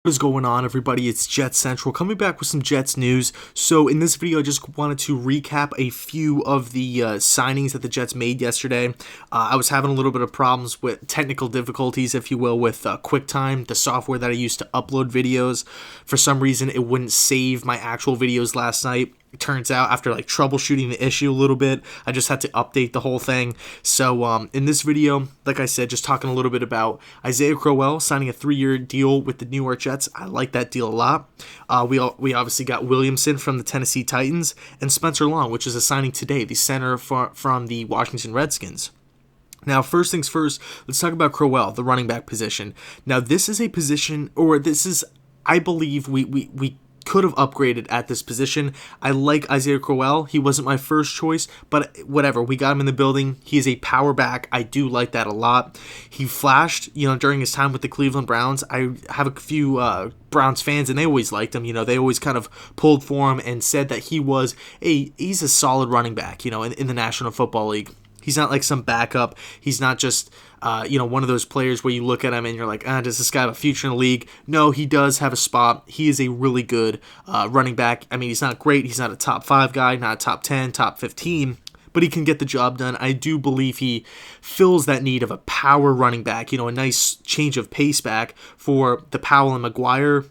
What is going on, everybody? It's JetsCentral coming back with some Jets news. So in this video, I just wanted to recap a few of the signings that the Jets made yesterday. I was having a little bit of problems with technical difficulties, if you will, with QuickTime, the software that I use to upload videos. For some reason, it wouldn't save my actual videos last night. It turns out after troubleshooting the issue a little bit, I just had to update the whole thing. So in this video, like I said, just talking a little bit about Isiah Crowell signing a 3-year deal with the New York Jets. I like that deal a lot. We obviously got Williamson from the Tennessee Titans and Spencer Long, which is a signing today, the center from the Washington Redskins. Now, first things first, let's talk about Crowell, the running back position. Now, this is a position, I believe we could have upgraded at this position. I like Isiah Crowell. He wasn't my first choice, but whatever. We got him in the building. He is a power back. I do like that a lot. He flashed, during his time with the Cleveland Browns. I have a few Browns fans, and they always liked him. They always kind of pulled for him and said that he's a solid running back, in the National Football League. He's not like some backup. He's not just, one of those players where you look at him and you're like, does this guy have a future in the league? No, he does have a spot. He is a really good running back. I mean, he's not great. He's not a top 5 guy, not a top 10, top 15, but he can get the job done. I do believe he fills that need of a power running back, a nice change of pace back for the Powell and McGuire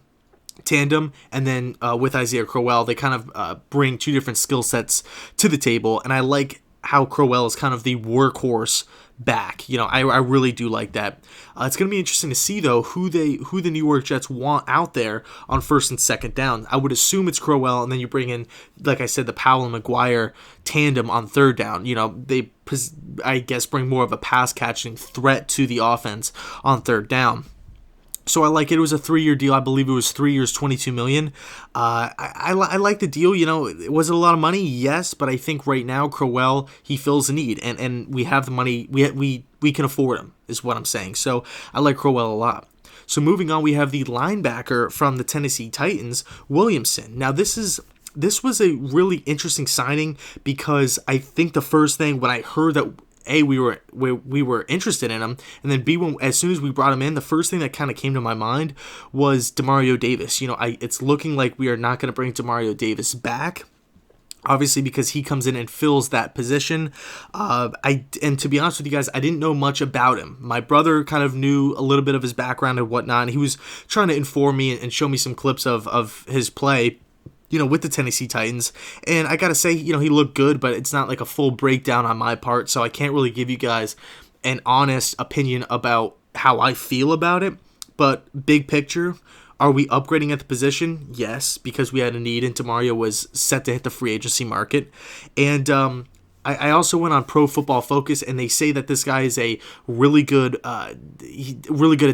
tandem, and then with Isiah Crowell, they kind of bring two different skill sets to the table, and I like how Crowell is kind of the workhorse back. I really do like that. It's going to be interesting to see, though, who the New York Jets want out there on first and second down. I would assume it's Crowell, and then you bring in, like I said, the Powell and McGuire tandem on third down. They, I guess, bring more of a pass-catching threat to the offense on third down. So I like it. It was a 3-year deal. I believe it was 3 years, $22 million. I like the deal. Was it a lot of money? Yes, but I think right now Crowell, he fills a need, and we have the money. We can afford him, is what I'm saying. So I like Crowell a lot. So moving on, we have the linebacker from the Tennessee Titans, Williamson. Now this was a really interesting signing because I think the first thing when I heard that, A, we were interested in him, and then B, as soon as we brought him in, the first thing that kind of came to my mind was Demario Davis. It's looking like we are not going to bring Demario Davis back, obviously, because he comes in and fills that position. And to be honest with you guys, I didn't know much about him. My brother kind of knew a little bit of his background and whatnot, and he was trying to inform me and show me some clips of his play, with the Tennessee Titans. And I got to say, he looked good, but it's not like a full breakdown on my part, so I can't really give you guys an honest opinion about how I feel about it. But big picture, are we upgrading at the position? Yes, because we had a need, and Demario was set to hit the free agency market. And I also went on Pro Football Focus, and they say that this guy is a really good at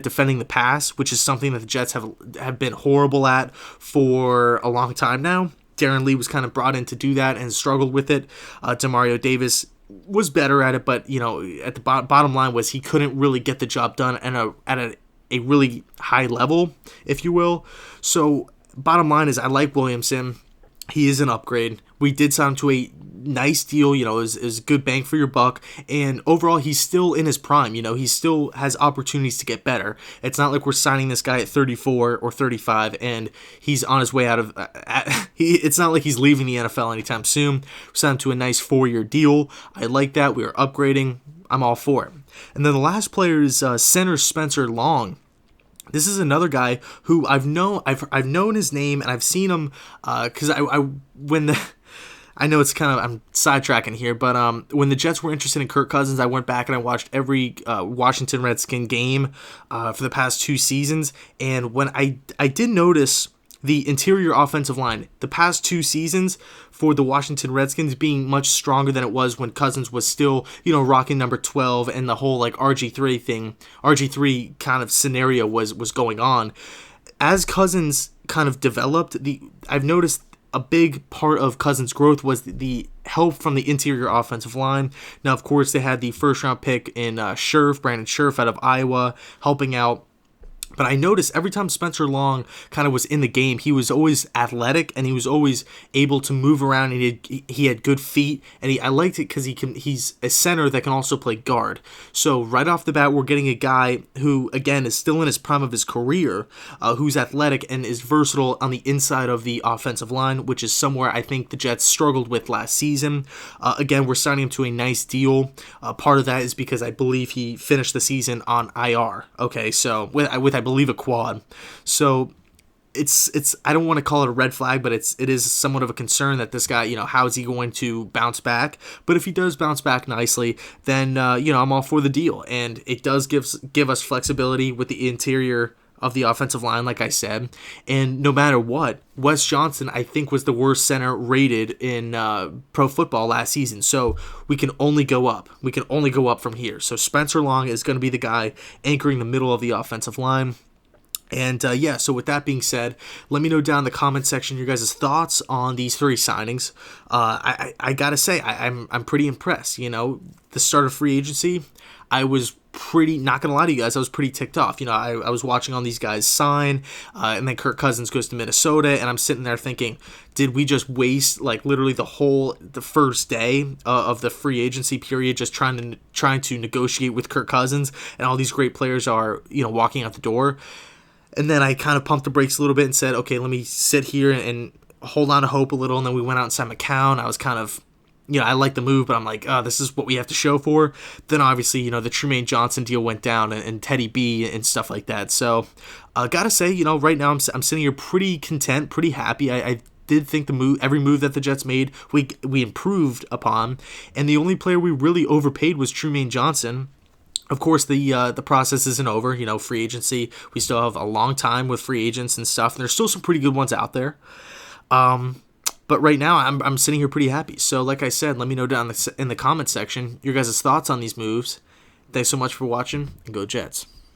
defending the pass, which is something that the Jets have been horrible at for a long time now. Darren Lee was kind of brought in to do that and struggled with it. Demario Davis was better at it, but at the bottom line was he couldn't really get the job done at a really high level, if you will. So bottom line is I like Williamson. He is an upgrade. We did sign him to a nice deal, is good bang for your buck, and overall he's still in his prime. He still has opportunities to get better. It's not like we're signing this guy at 34 or 35 and he's on his way out of it's not like he's leaving the NFL anytime soon. We signed him to a nice 4-year deal. I like that. We are upgrading. I'm all for it. And then the last player is center Spencer Long. This is another guy who I've known his name, and I've seen him because I know it's kind of, I'm sidetracking here, but when the Jets were interested in Kirk Cousins, I went back and I watched every Washington Redskin game for the past 2 seasons, and when I did notice the interior offensive line the past 2 seasons for the Washington Redskins being much stronger than it was when Cousins was still, rocking number 12, and the whole RG3 kind of scenario was going on. As Cousins kind of developed, I've noticed a big part of Cousins' growth was the help from the interior offensive line. Now, of course, they had the first-round pick in Brandon Scherf out of Iowa, helping out. But I noticed every time Spencer Long kind of was in the game, he was always athletic and he was always able to move around. And he had good feet, and I liked it because he's a center that can also play guard. So right off the bat, we're getting a guy who, again, is still in his prime of his career, who's athletic and is versatile on the inside of the offensive line, which is somewhere I think the Jets struggled with last season. Again, we're signing him to a nice deal. Part of that is because I believe he finished the season on IR. Okay, so with I believe a quad. So it's I don't want to call it a red flag, but it is somewhat of a concern that this guy, how is he going to bounce back? But if he does bounce back nicely, then I'm all for the deal, and it does give us flexibility with the interior of the offensive line, like I said. And no matter what, Wes Johnson, I think, was the worst center rated in pro football last season. So we can only go up. We can only go up from here. So Spencer Long is going to be the guy anchoring the middle of the offensive line. And so with that being said, let me know down in the comment section your guys' thoughts on these three signings. I gotta say, I'm pretty impressed. The start of free agency, I was pretty, not gonna lie to you guys, I was pretty ticked off. I was watching all these guys sign, and then Kirk Cousins goes to Minnesota, and I'm sitting there thinking, did we just waste literally the first day of the free agency period just trying to negotiate with Kirk Cousins, and all these great players are walking out the door? And then I kind of pumped the brakes a little bit and said, okay, let me sit here and hold on to hope a little. And then we went out and signed McCown. I was kind of, I liked the move, but I'm like, oh, this is what we have to show for. Then obviously, the Trumaine Johnson deal went down, and Teddy B and stuff like that. So gotta say, right now I'm sitting here pretty content, pretty happy. I did think every move that the Jets made, we improved upon. And the only player we really overpaid was Trumaine Johnson. Of course, the process isn't over. Free agency, we still have a long time with free agents and stuff. And there's still some pretty good ones out there. But right now, I'm sitting here pretty happy. So like I said, let me know down in the comment section your guys' thoughts on these moves. Thanks so much for watching, and go Jets.